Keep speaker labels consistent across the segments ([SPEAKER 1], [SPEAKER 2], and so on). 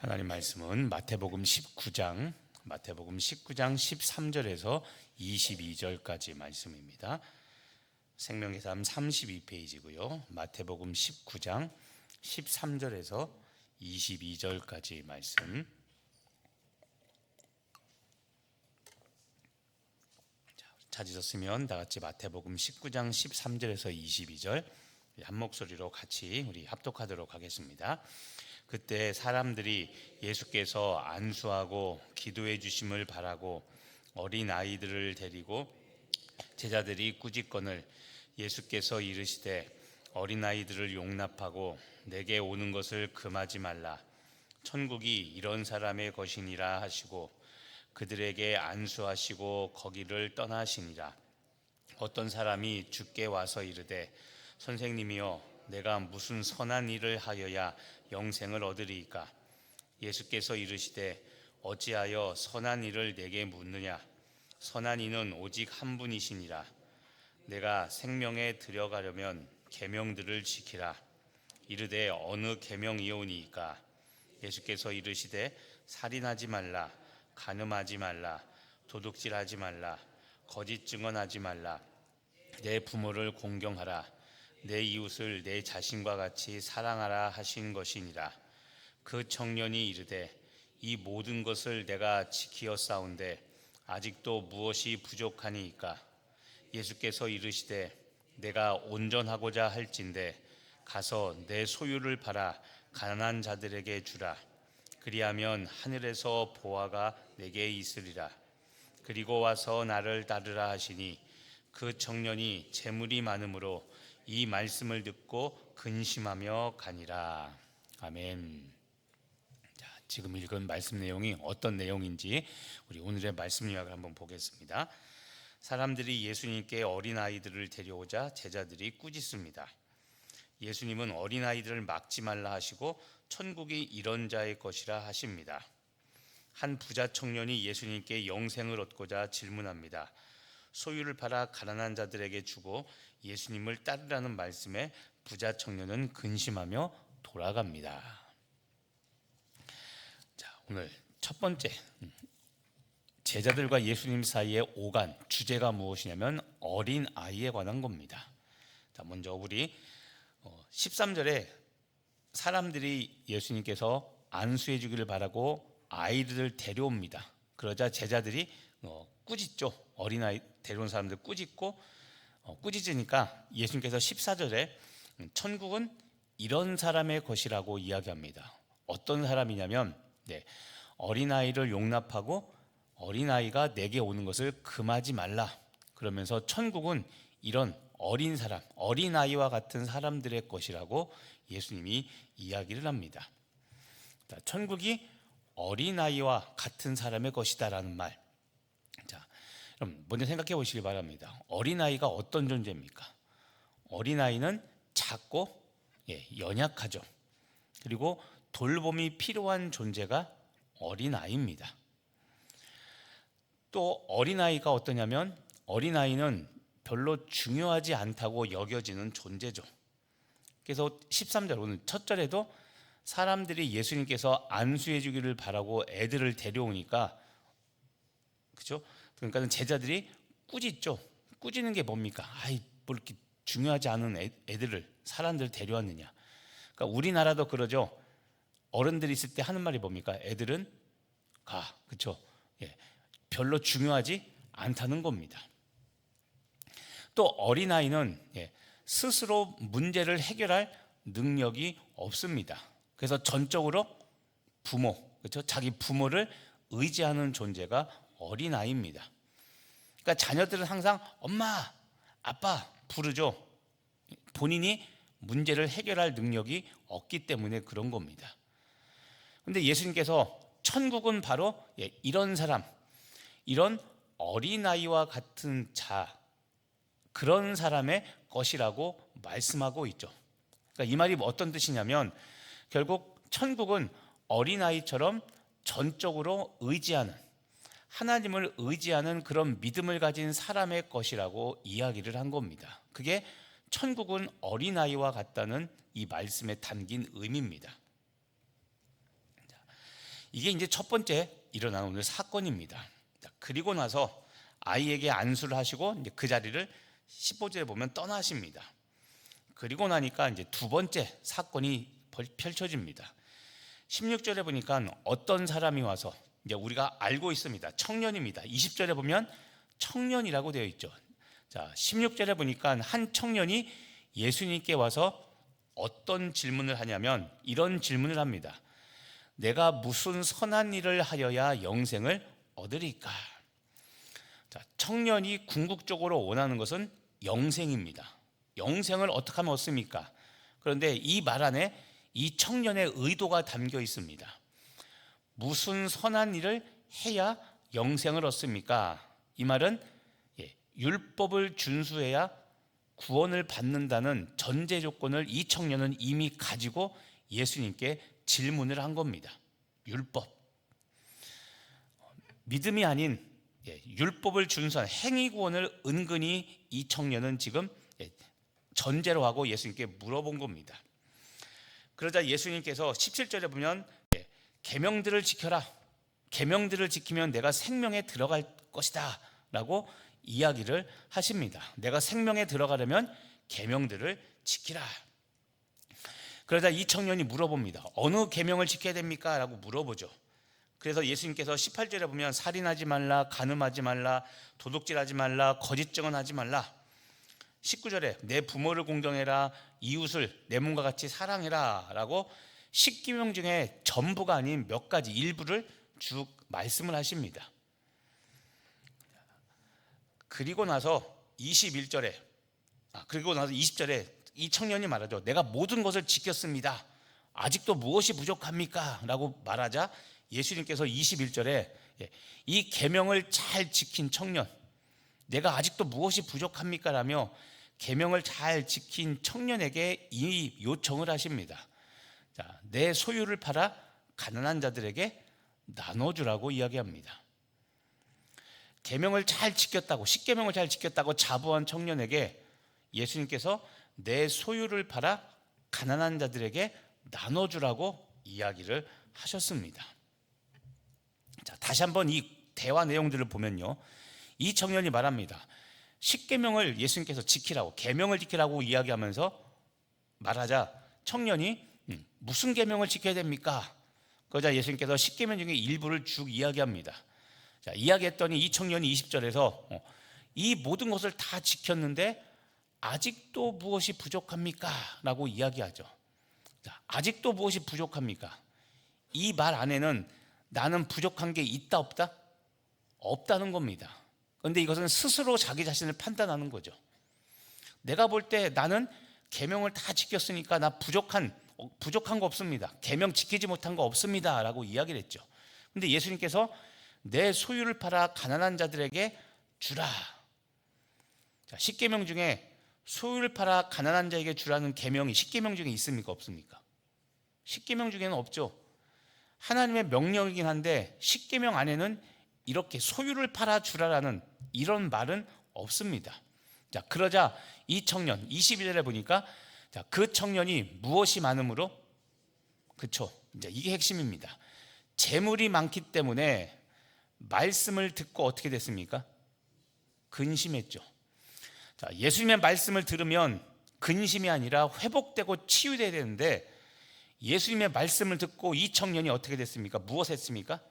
[SPEAKER 1] 하나님 말씀은 마태복음 19장 13절에서 22절까지 말씀입니다. 생명의 삶 32페이지고요. 마태복음 19장 13절에서 22절까지 말씀. 찾으셨으면 다 같이 마태복음 19장 13절에서 22절 한 목소리로 같이 우리 합독하도록 하겠습니다. 그때 사람들이 예수께서 안수하고 기도해 주심을 바라고 어린 아이들을 데리고 제자들이 꾸짖거늘 예수께서 이르시되 어린 아이들을 용납하고 내게 오는 것을 금하지 말라. 천국이 이런 사람의 것이니라 하시고 그들에게 안수하시고 거기를 떠나시니라. 어떤 사람이 주께 와서 이르되 선생님이여 내가 무슨 선한 일을 하여야 영생을 얻으리이까? 예수께서 이르시되 어찌하여 선한 일을 내게 묻느냐? 선한 이는 오직 한 분이시니라. 내가 생명에 들어가려면 계명들을 지키라. 이르되 어느 계명이오니이까? 예수께서 이르시되 살인하지 말라, 간음하지 말라, 도둑질하지 말라, 거짓 증언하지 말라, 내 부모를 공경하라, 내 이웃을 내 자신과 같이 사랑하라 하신 것이니라. 그 청년이 이르되 이 모든 것을 내가 지키었사온데 아직도 무엇이 부족하니이까? 예수께서 이르시되 내가 온전하고자 할진대 가서 내 소유를 팔아 가난한 자들에게 주라. 그리하면 하늘에서 보화가 내게 있으리라. 그리고 와서 나를 따르라 하시니 그 청년이 재물이 많으므로 이 말씀을 듣고 근심하며 가니라. 아멘. 자, 지금 읽은 말씀 내용이 어떤 내용인지 우리 오늘의 말씀 요약을 한번 보겠습니다. 사람들이 예수님께 어린아이들을 데려오자 제자들이 꾸짖습니다. 예수님은 어린아이들을 막지 말라 하시고 천국이 이런 자의 것이라 하십니다. 한 부자 청년이 예수님께 영생을 얻고자 질문합니다. 소유를 팔아 가난한 자들에게 주고 예수님을 따르라는 말씀에 부자 청년은 근심하며 돌아갑니다. 자, 오늘 첫 번째 제자들과 예수님 사이의 오간 주제가 무엇이냐면 어린 아이에 관한 겁니다. 자, 먼저 우리 13절에 사람들이 예수님께서 안수해 주기를 바라고 아이들을 데려옵니다. 그러자 제자들이 꾸짖죠. 어린아이 데려온 사람들 꾸짖고 꾸짖으니까 예수님께서 14절에 천국은 이런 사람의 것이라고 이야기합니다. 어떤 사람이냐면 어린아이를 용납하고 어린아이가 내게 오는 것을 금하지 말라. 그러면서 천국은 이런 어린 사람, 어린아이와 같은 사람들의 것이라고 예수님이 이야기를 합니다. 천국이 어린아이와 같은 사람의 것이다라는 말. 자, 그럼 먼저 생각해 보시기 바랍니다. 어린아이가 어떤 존재입니까? 어린아이는 작고 연약하죠. 그리고 돌봄이 필요한 존재가 어린아이입니다. 또 어린아이가 어떠냐면 어린아이는 별로 중요하지 않다고 여겨지는 존재죠. 그래서 13절 오늘 첫 절에도 사람들이 예수님께서 안수해 주기를 바라고 애들을 데려오니까 그렇죠? 그러니까 제자들이 꾸짖죠. 꾸짖는 게 뭡니까? 뭐 이렇게 중요하지 않은 애들을 사람들을 데려왔느냐. 그러니까 우리나라도 그러죠. 어른들이 있을 때 하는 말이 뭡니까? 애들은 가. 그렇죠? 별로 중요하지 않다는 겁니다. 또 어린아이는 스스로 문제를 해결할 능력이 없습니다. 그래서 전적으로 부모, 그렇죠? 자기 부모를 의지하는 존재가 어린아이입니다. 그러니까 자녀들은 항상 엄마, 아빠 부르죠. 본인이 문제를 해결할 능력이 없기 때문에 그런 겁니다. 그런데 예수님께서 천국은 바로 이런 사람, 이런 어린아이와 같은 자, 그런 사람의 것이라고 말씀하고 있죠. 그러니까 이 말이 어떤 뜻이냐면 결국 천국은 어린아이처럼 전적으로 의지하는, 하나님을 의지하는 그런 믿음을 가진 사람의 것이라고 이야기를 한 겁니다. 그게 천국은 어린아이와 같다는 이 말씀에 담긴 의미입니다. 이게 이제 첫 번째 일어난 오늘 사건입니다. 자, 그리고 나서 아이에게 안수를 하시고 이제 그 자리를 15절에 보면 떠나십니다. 그리고 나니까 이제 두 번째 사건이 펼쳐집니다. 16절에 보니까 어떤 사람이 와서, 이제 우리가 알고 있습니다. 청년입니다. 20절에 보면 청년이라고 되어 있죠. 자, 16절에 보니까 한 청년이 예수님께 와서 어떤 질문을 하냐면 이런 질문을 합니다. 내가 무슨 선한 일을 하여야 영생을 얻으리까? 자, 청년이 궁극적으로 원하는 것은 영생입니다. 영생을 어떻게 하면 얻습니까? 그런데 이 말 안에 이 청년의 의도가 담겨 있습니다. 무슨 선한 일을 해야 영생을 얻습니까? 이 말은 율법을 준수해야 구원을 받는다는 전제 조건을 이 청년은 이미 가지고 예수님께 질문을 한 겁니다. 율법. 믿음이 아닌 율법을 준수한 행위 구원을 은근히 이 청년은 지금 전제로 하고 예수님께 물어본 겁니다. 그러자 예수님께서 17절에 보면 계명들을 지켜라. 계명들을 지키면 내가 생명에 들어갈 것이다 라고 이야기를 하십니다. 내가 생명에 들어가려면 계명들을 지키라. 그러자 이 청년이 물어봅니다. 어느 계명을 지켜야 됩니까? 라고 물어보죠. 그래서 예수님께서 18절에 보면 살인하지 말라, 간음하지 말라, 도둑질하지 말라, 거짓 증언하지 말라. 19절에 내 부모를 공경해라, 이웃을 내 몸과 같이 사랑해라 라고 10계명 중에 전부가 아닌 몇 가지 일부를 쭉 말씀을 하십니다. 그리고 나서 20절에 이 청년이 말하죠. 내가 모든 것을 지켰습니다. 아직도 무엇이 부족합니까? 라고 말하자 예수님께서 21절에 이 계명을 잘 지킨 청년, 내가 아직도 무엇이 부족합니까? 라며 계명을 잘 지킨 청년에게 이 요청을 하십니다. 자, 내 소유를 팔아 가난한 자들에게 나눠주라고 이야기합니다. 계명을 잘 지켰다고, 10계명을 잘 지켰다고 자부한 청년에게 예수님께서 내 소유를 팔아 가난한 자들에게 나눠주라고 이야기를 하셨습니다. 자, 다시 한번 이 대화 내용들을 보면요, 이 청년이 말합니다. 10계명을 예수님께서 지키라고, 계명을 지키라고 이야기하면서 말하자 청년이 무슨 계명을 지켜야 됩니까? 그러자 예수님께서 10계명 중에 일부를 쭉 이야기합니다. 자, 이야기했더니 이 청년이 20절에서 이 모든 것을 다 지켰는데 아직도 무엇이 부족합니까? 라고 이야기하죠. 자, 아직도 무엇이 부족합니까? 이 말 안에는 나는 부족한 게 있다 없다? 없다는 겁니다. 그런데 이것은 스스로 자기 자신을 판단하는 거죠. 내가 볼 때 나는 계명을 다 지켰으니까 나 부족한 거 없습니다. 계명 지키지 못한 거 없습니다 라고 이야기를 했죠. 그런데 예수님께서 내 소유를 팔아 가난한 자들에게 주라. 자, 10계명 중에 소유를 팔아 가난한 자에게 주라는 계명이 10계명 중에 있습니까? 없습니까? 10계명 중에는 없죠. 하나님의 명령이긴 한데 10계명 안에는 이렇게 소유를 팔아 주라라는 이런 말은 없습니다. 자, 그러자 이 청년 22절에 보니까 자, 그 청년이 무엇이 많음으로? 그렇죠. 이제 이게 핵심입니다. 재물이 많기 때문에 말씀을 듣고 어떻게 됐습니까? 근심했죠. 자, 예수님의 말씀을 들으면 근심이 아니라 회복되고 치유돼야 되는데 예수님의 말씀을 듣고 이 청년이 어떻게 됐습니까? 무엇 했습니까?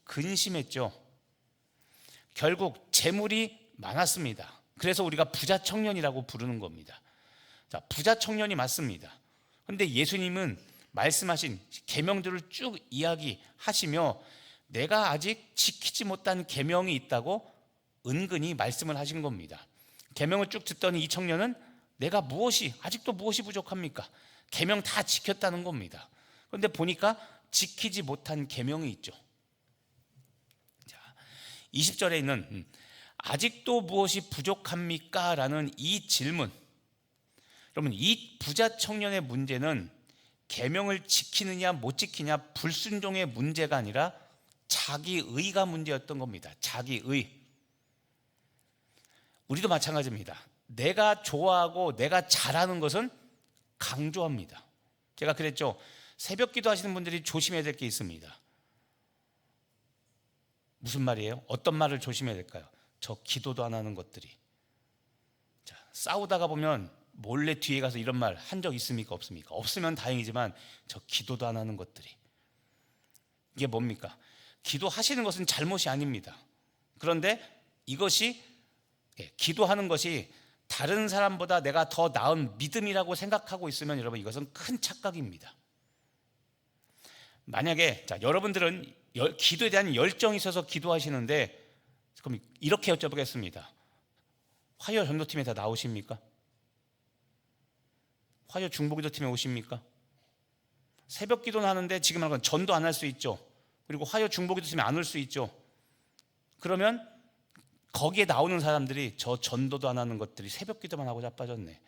[SPEAKER 1] 근심했죠. 결국 재물이 많았습니다. 그래서 우리가 부자 청년이라고 부르는 겁니다. 자, 부자 청년이 맞습니다. 그런데 예수님은 말씀하신 계명들을 쭉 이야기하시며 내가 아직 지키지 못한 계명이 있다고 은근히 말씀을 하신 겁니다. 계명을 쭉 듣더니 이 청년은 내가 아직도 무엇이 부족합니까? 계명 다 지켰다는 겁니다. 그런데 보니까 지키지 못한 계명이 있죠. 자, 20절에 있는 아직도 무엇이 부족합니까? 라는 이 질문. 여러분, 이 부자 청년의 문제는 계명을 지키느냐 못 지키냐 불순종의 문제가 아니라 자기의가 문제였던 겁니다. 자기의. 우리도 마찬가지입니다. 내가 좋아하고 내가 잘하는 것은 강조합니다. 제가 그랬죠. 새벽 기도 하시는 분들이 조심해야 될 게 있습니다. 무슨 말이에요? 어떤 말을 조심해야 될까요? 저 기도도 안 하는 것들이. 자, 싸우다가 보면 몰래 뒤에 가서 이런 말 한 적 있습니까? 없습니까? 없으면 다행이지만 저 기도도 안 하는 것들이. 이게 뭡니까? 기도하시는 것은 잘못이 아닙니다. 그런데 이것이, 기도하는 것이 다른 사람보다 내가 더 나은 믿음이라고 생각하고 있으면 여러분, 이것은 큰 착각입니다. 만약에 여러분들은 기도에 대한 열정이 있어서 기도하시는데, 그럼 이렇게 여쭤보겠습니다. 화요 전도팀에 다 나오십니까? 화요 중보기도팀에 오십니까? 새벽 기도는 하는데 지금 하는 건 전도 안 할 수 있죠. 그리고 화요 중보기도팀에 안 올 수 있죠. 그러면 거기에 나오는 사람들이 저 전도도 안 하는 것들이 새벽 기도만 하고 자빠졌네.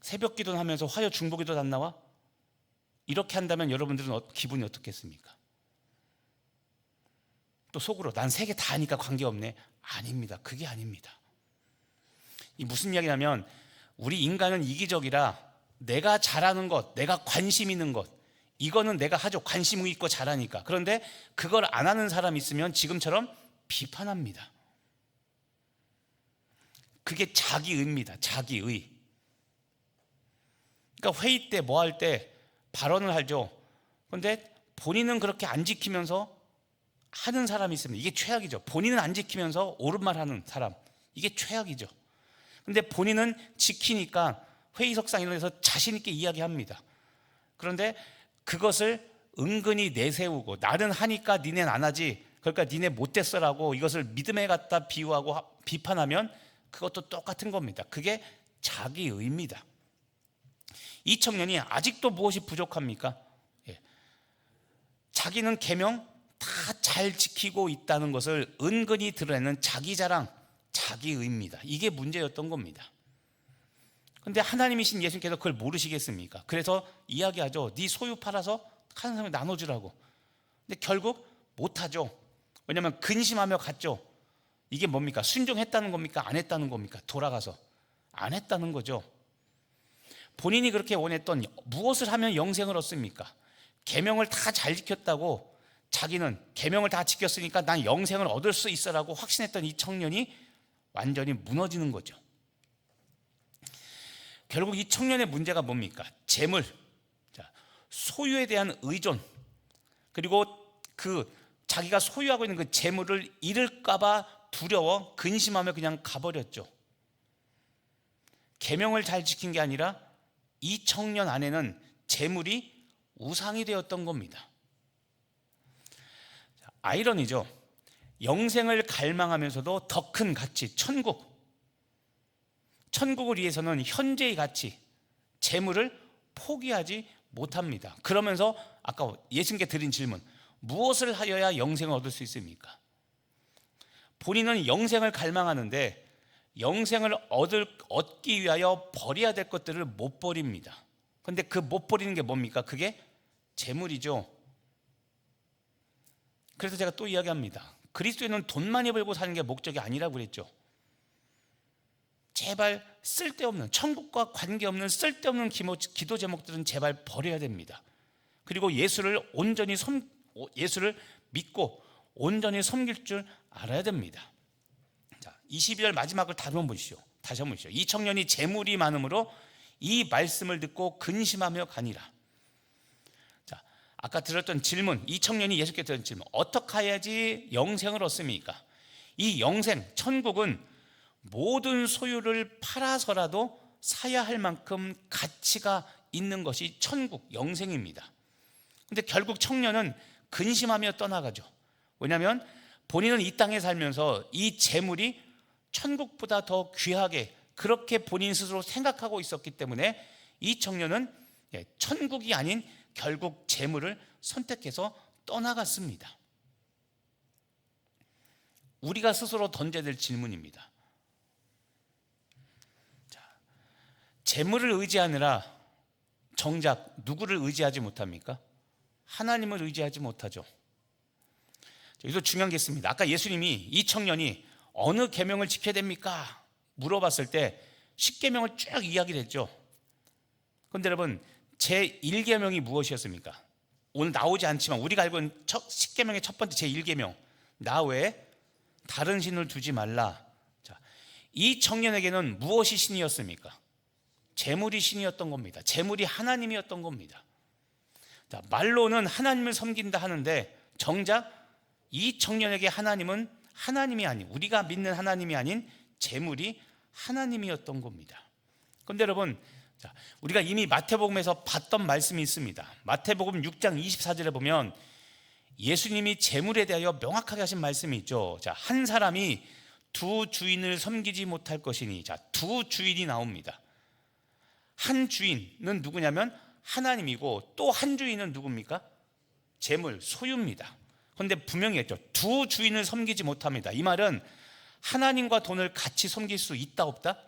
[SPEAKER 1] 새벽 기도는 하면서 화요 중보기도도 안 나와? 이렇게 한다면 여러분들은 기분이 어떻겠습니까? 또 속으로 난 세 개 다 하니까 관계없네. 아닙니다. 그게 아닙니다. 이 무슨 이야기냐면, 우리 인간은 이기적이라 내가 잘하는 것, 내가 관심 있는 것, 이거는 내가 하죠. 관심 있고 잘하니까. 그런데 그걸 안 하는 사람이 있으면 지금처럼 비판합니다. 그게 자기의입니다. 자기의. 그러니까 회의 때 뭐 할 때 발언을 하죠. 그런데 본인은 그렇게 안 지키면서 하는 사람이 있습니다. 이게 최악이죠. 본인은 안 지키면서 옳은 말 하는 사람, 이게 최악이죠. 근데 본인은 지키니까 회의석상에 일어나서 자신 있게 이야기합니다. 그런데 그것을 은근히 내세우고, 나는 하니까 니네는 안 하지, 그러니까 니네 못됐어라고 이것을 믿음에 갖다 비유하고 비판하면 그것도 똑같은 겁니다. 그게 자기의입니다. 이 청년이 아직도 무엇이 부족합니까? 자기는 계명 다 잘 지키고 있다는 것을 은근히 드러내는 자기 자랑, 자기의입니다. 이게 문제였던 겁니다. 그런데 하나님이신 예수님께서 그걸 모르시겠습니까? 그래서 이야기하죠. 네 소유 팔아서 하는 사람에 나눠주라고. 근데 결국 못하죠. 왜냐하면 근심하며 갔죠. 이게 뭡니까? 순종했다는 겁니까? 안 했다는 겁니까? 돌아가서 안 했다는 거죠. 본인이 그렇게 원했던, 무엇을 하면 영생을 얻습니까? 계명을 다 잘 지켰다고, 자기는 계명을 다 지켰으니까 난 영생을 얻을 수 있어라고 확신했던 이 청년이 완전히 무너지는 거죠. 결국 이 청년의 문제가 뭡니까? 재물, 소유에 대한 의존, 그리고 자기가 소유하고 있는 그 재물을 잃을까봐 두려워 근심하며 그냥 가버렸죠. 계명을 잘 지킨 게 아니라 이 청년 안에는 재물이 우상이 되었던 겁니다. 아이러니죠. 영생을 갈망하면서도 더 큰 가치, 천국을 위해서는 현재의 가치, 재물을 포기하지 못합니다. 그러면서 아까 예수님께 드린 질문, 무엇을 하여야 영생을 얻을 수 있습니까? 본인은 영생을 갈망하는데 영생을 얻기 위하여 버려야 될 것들을 못 버립니다. 그런데 그 못 버리는 게 뭡니까? 그게 재물이죠. 그래서 제가 또 이야기합니다. 그리스도인은 돈 많이 벌고 사는 게 목적이 아니라고 그랬죠. 제발 쓸데없는, 천국과 관계없는 쓸데없는 기도 제목들은 제발 버려야 됩니다. 그리고 예수를 믿고 온전히 섬길 줄 알아야 됩니다. 자, 22절 마지막을 다시 한번 보시죠. 이 청년이 재물이 많음으로 이 말씀을 듣고 근심하며 가니라. 자, 아까 들었던 질문, 이 청년이 예수께 드린 질문, 어떻게 해야지 영생을 얻습니까? 이 영생, 천국은 모든 소유를 팔아서라도 사야 할 만큼 가치가 있는 것이 천국, 영생입니다. 근데 결국 청년은 근심하며 떠나가죠. 왜냐하면 본인은 이 땅에 살면서 이 재물이 천국보다 더 귀하게 그렇게 본인 스스로 생각하고 있었기 때문에 이 청년은 천국이 아닌 결국 재물을 선택해서 떠나갔습니다. 우리가 스스로 던져야 될 질문입니다. 재물을 의지하느라 정작 누구를 의지하지 못합니까? 하나님을 의지하지 못하죠. 여기서 중요한 게 있습니다. 아까 예수님이 이 청년이 어느 계명을 지켜야 됩니까? 물어봤을 때 10계명을 쭉 이야기를 했죠. 그런데 여러분, 제1계명이 무엇이었습니까? 오늘 나오지 않지만 우리가 알고 있는 10계명의 첫 번째 제1계명, 나 외에 다른 신을 두지 말라. 자, 이 청년에게는 무엇이 신이었습니까? 재물이 신이었던 겁니다. 재물이 하나님이었던 겁니다. 자, 말로는 하나님을 섬긴다 하는데 정작 이 청년에게 하나님은 하나님이 아닌, 우리가 믿는 하나님이 아닌 재물이 하나님이었던 겁니다. 그런데 여러분, 자, 우리가 이미 마태복음에서 봤던 말씀이 있습니다. 마태복음 6장 24절에 보면 예수님이 재물에 대하여 명확하게 하신 말씀이 있죠. 자, 한 사람이 두 주인을 섬기지 못할 것이니. 자, 두 주인이 나옵니다. 한 주인은 누구냐면 하나님이고, 또 한 주인은 누굽니까? 재물, 소유입니다. 그런데 분명히 했죠. 두 주인을 섬기지 못합니다. 이 말은 하나님과 돈을 같이 섬길 수 있다 없다?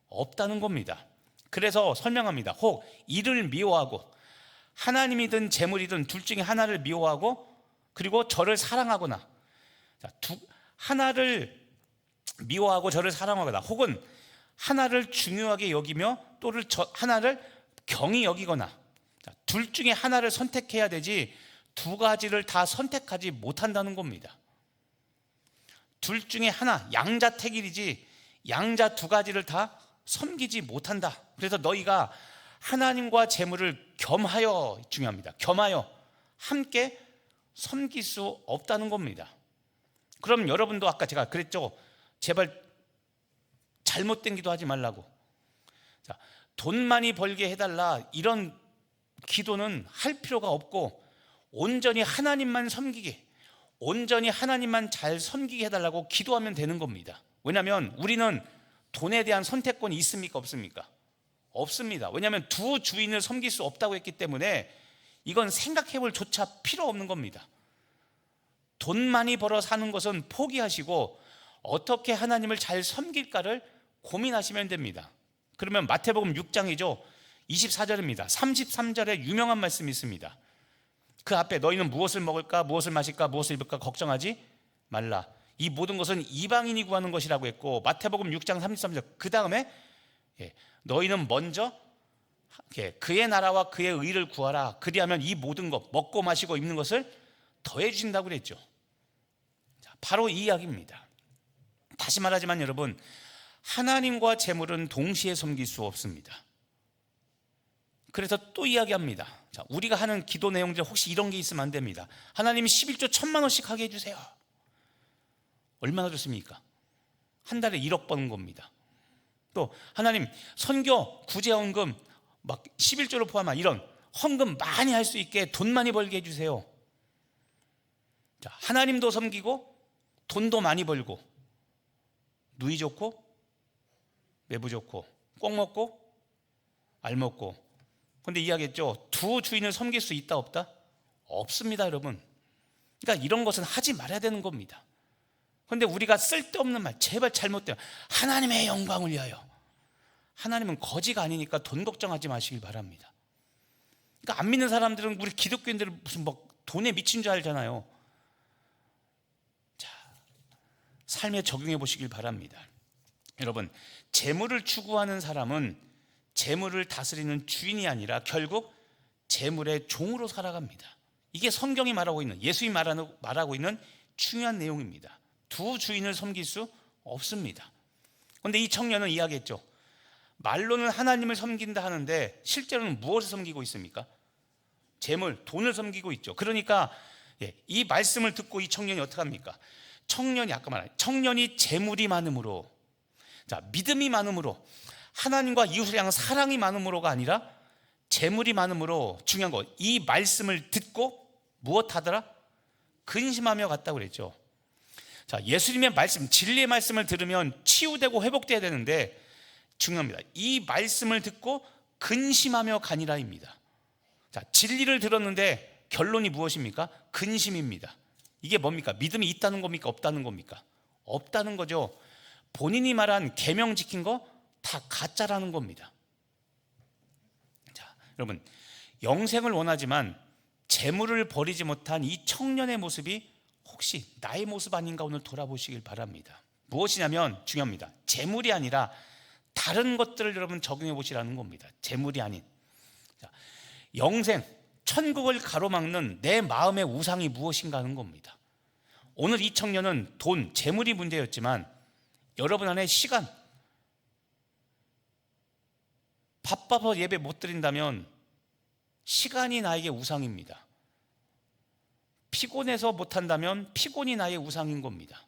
[SPEAKER 1] 없다는 겁니다. 그래서 설명합니다. 혹 이를 미워하고, 하나님이든 재물이든 둘 중에 하나를 미워하고, 그리고 저를 사랑하거나, 하나를 미워하고 저를 사랑하거나, 혹은 하나를 중요하게 여기며 또를 하나를 경히 여기거나, 둘 중에 하나를 선택해야 되지 두 가지를 다 선택하지 못한다는 겁니다. 둘 중에 하나, 양자택일이지 양자 두 가지를 다 섬기지 못한다. 그래서 너희가 하나님과 재물을 겸하여, 중요합니다, 겸하여 함께 섬길 수 없다는 겁니다. 그럼 여러분도 아까 제가 그랬죠. 제발 잘못된 기도하지 말라고. 자, 돈 많이 벌게 해달라, 이런 기도는 할 필요가 없고, 온전히 하나님만 섬기게, 온전히 하나님만 잘 섬기게 해달라고 기도하면 되는 겁니다. 왜냐하면 우리는 돈에 대한 선택권이 있습니까? 없습니까? 없습니다. 왜냐하면 두 주인을 섬길 수 없다고 했기 때문에 이건 생각해볼 조차 필요 없는 겁니다. 돈 많이 벌어 사는 것은 포기하시고 어떻게 하나님을 잘 섬길까를 고민하시면 됩니다. 그러면 마태복음 6장이죠. 24절입니다. 33절에 유명한 말씀이 있습니다. 그 앞에 너희는 무엇을 먹을까, 무엇을 마실까, 무엇을 입을까 걱정하지 말라. 이 모든 것은 이방인이 구하는 것이라고 했고, 마태복음 6장 33절 그 다음에 너희는 먼저 그의 나라와 그의 의를 구하라. 그리하면 이 모든 것, 먹고 마시고 입는 것을 더해 주신다고 그랬죠. 바로 이 이야기입니다. 다시 말하지만 여러분, 하나님과 재물은 동시에 섬길 수 없습니다. 그래서 또 이야기합니다. 자, 우리가 하는 기도 내용들 혹시 이런 게 있으면 안 됩니다. 하나님이 11조 1,000만 원씩 하게 해주세요. 얼마나 좋습니까? 한 달에 1억 버는 겁니다. 또 하나님 선교, 구제헌금 막 11조를 포함한 이런 헌금 많이 할 수 있게 돈 많이 벌게 해주세요. 자, 하나님도 섬기고 돈도 많이 벌고 누이 좋고 매부 좋고 꼭 먹고 알 먹고. 그런데 이야기했죠. 두 주인을 섬길 수 있다 없다? 없습니다, 여러분. 그러니까 이런 것은 하지 말아야 되는 겁니다. 그런데 우리가 쓸데없는 말, 제발 잘못되면 하나님의 영광을 위하여. 하나님은 거지가 아니니까 돈 걱정하지 마시길 바랍니다. 그러니까 안 믿는 사람들은 우리 기독교인들은 무슨 뭐 돈에 미친 줄 알잖아요. 자, 삶에 적용해 보시길 바랍니다. 여러분, 재물을 추구하는 사람은 재물을 다스리는 주인이 아니라 결국 재물의 종으로 살아갑니다. 이게 성경이 말하고 있는, 예수님이 말하고 있는 중요한 내용입니다. 두 주인을 섬길 수 없습니다. 그런데 이 청년은 이야기했죠. 말로는 하나님을 섬긴다 하는데 실제로는 무엇을 섬기고 있습니까? 재물, 돈을 섬기고 있죠. 그러니까 이 말씀을 듣고 이 청년이 어떻게 합니까? 청년이 아까 말한 청년이 재물이 많음으로, 자, 믿음이 많음으로, 하나님과 이웃을 향한 사랑이 많음으로가 아니라 재물이 많음으로, 중요한 거, 이 말씀을 듣고 무엇 하더라? 근심하며 갔다고 그랬죠. 자, 예수님의 말씀, 진리의 말씀을 들으면 치유되고 회복돼야 되는데 중요합니다. 이 말씀을 듣고 근심하며 가니라입니다. 자, 진리를 들었는데 결론이 무엇입니까? 근심입니다. 이게 뭡니까? 믿음이 있다는 겁니까? 없다는 겁니까? 없다는 거죠. 본인이 말한 계명 지킨 거 다 가짜라는 겁니다. 자, 여러분, 영생을 원하지만 재물을 버리지 못한 이 청년의 모습이 혹시 나의 모습 아닌가 오늘 돌아보시길 바랍니다. 무엇이냐면 중요합니다. 재물이 아니라 다른 것들을 여러분 적용해 보시라는 겁니다. 재물이 아닌. 자, 영생, 천국을 가로막는 내 마음의 우상이 무엇인가 하는 겁니다. 오늘 이 청년은 돈, 재물이 문제였지만 여러분 안에 시간, 바빠서 예배 못 드린다면 시간이 나에게 우상입니다. 피곤해서 못한다면 피곤이 나의 우상인 겁니다.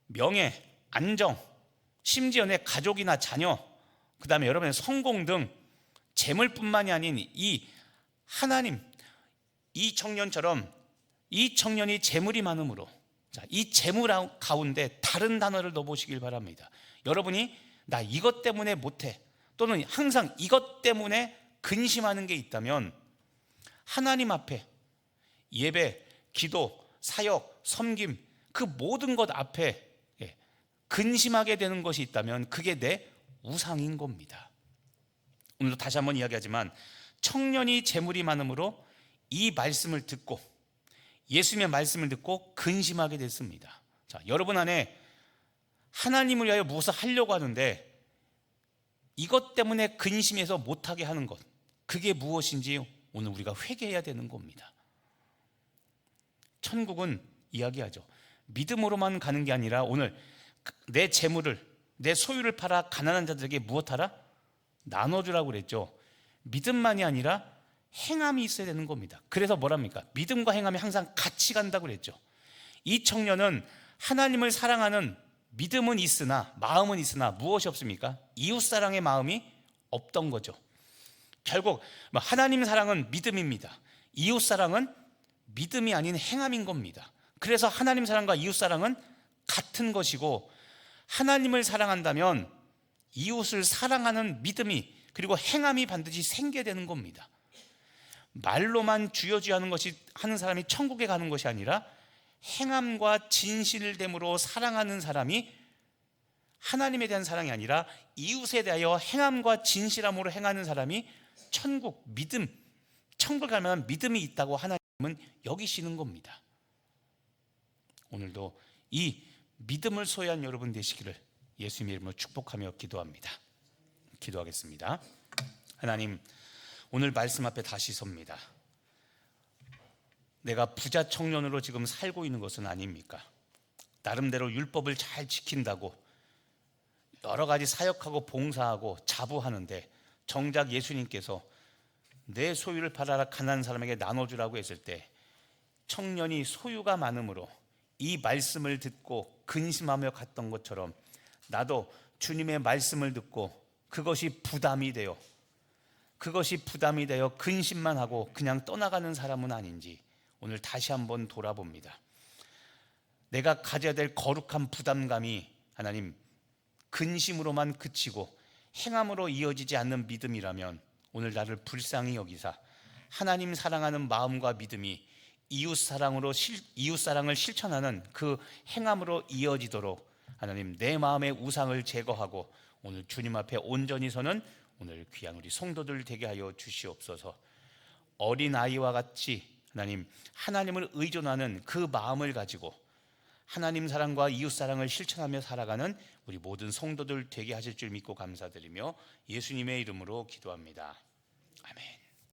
[SPEAKER 1] 명예, 안정, 심지어 내 가족이나 자녀, 그 다음에 여러분의 성공 등 재물뿐만이 아닌 이 하나님, 이 청년처럼 이 청년이 재물이 많으므로, 자, 이 재물 가운데 다른 단어를 넣어보시길 바랍니다. 여러분이 나 이것 때문에 못해, 또는 항상 이것 때문에 근심하는 게 있다면 하나님 앞에 예배, 기도, 사역, 섬김, 그 모든 것 앞에 근심하게 되는 것이 있다면 그게 내 우상인 겁니다. 오늘도 다시 한번 이야기하지만 청년이 재물이 많으므로 이 말씀을 듣고, 예수님의 말씀을 듣고 근심하게 됐습니다. 자, 여러분 안에 하나님을 위하여 무엇을 하려고 하는데 이것 때문에 근심해서 못하게 하는 것, 그게 무엇인지 오늘 우리가 회개해야 되는 겁니다. 천국은 이야기하죠. 믿음으로만 가는 게 아니라 오늘 내 재물을, 내 소유를 팔아 가난한 자들에게 무엇하라? 나눠주라고 그랬죠. 믿음만이 아니라 행함이 있어야 되는 겁니다. 그래서 뭐랍니까? 믿음과 행함이 항상 같이 간다고 그랬죠. 이 청년은 하나님을 사랑하는 믿음은 있으나, 마음은 있으나 무엇이 없습니까? 이웃사랑의 마음이 없던 거죠. 결국 하나님 사랑은 믿음입니다. 이웃사랑은 믿음이 아닌 행함인 겁니다. 그래서 하나님 사랑과 이웃사랑은 같은 것이고, 하나님을 사랑한다면 이웃을 사랑하는 믿음이, 그리고 행함이 반드시 생겨야 되는 겁니다. 말로만 주여 주여 하는 사람이 천국에 가는 것이 아니라 행함과 진실됨으로 사랑하는 사람이, 하나님에 대한 사랑이 아니라 이웃에 대하여 행함과 진실함으로 행하는 사람이 천국, 믿음, 천국을 갈 만한 믿음이 있다고 하나님은 여기시는 겁니다. 오늘도 이 믿음을 소유한 여러분 되시기를 예수님의 이름으로 축복하며 기도합니다. 기도하겠습니다. 하나님, 오늘 말씀 앞에 다시 섭니다. 내가 부자 청년으로 지금 살고 있는 것은 아닙니까? 나름대로 율법을 잘 지킨다고 여러 가지 사역하고 봉사하고 자부하는데, 정작 예수님께서 내 소유를 팔아라 가난한 사람에게 나눠주라고 했을 때 청년이 소유가 많으므로 이 말씀을 듣고 근심하며 갔던 것처럼 나도 주님의 말씀을 듣고 그것이 부담이 되어 근심만 하고 그냥 떠나가는 사람은 아닌지 오늘 다시 한번 돌아봅니다. 내가 가져야 될 거룩한 부담감이 하나님 근심으로만 그치고 행함으로 이어지지 않는 믿음이라면 오늘 나를 불쌍히 여기사 하나님 사랑하는 마음과 믿음이 이웃사랑을 실천하는 그 행함으로 이어지도록 하나님 내 마음의 우상을 제거하고 오늘 주님 앞에 온전히 서는 오늘 귀한 우리 성도들 되게 하여 주시옵소서. 어린아이와 같이 하나님을 의존하는 그 마음을 가지고 하나님 사랑과 이웃 사랑을 실천하며 살아가는 우리 모든 성도들 되게 하실 줄 믿고 감사드리며 예수님의 이름으로 기도합니다. 아멘.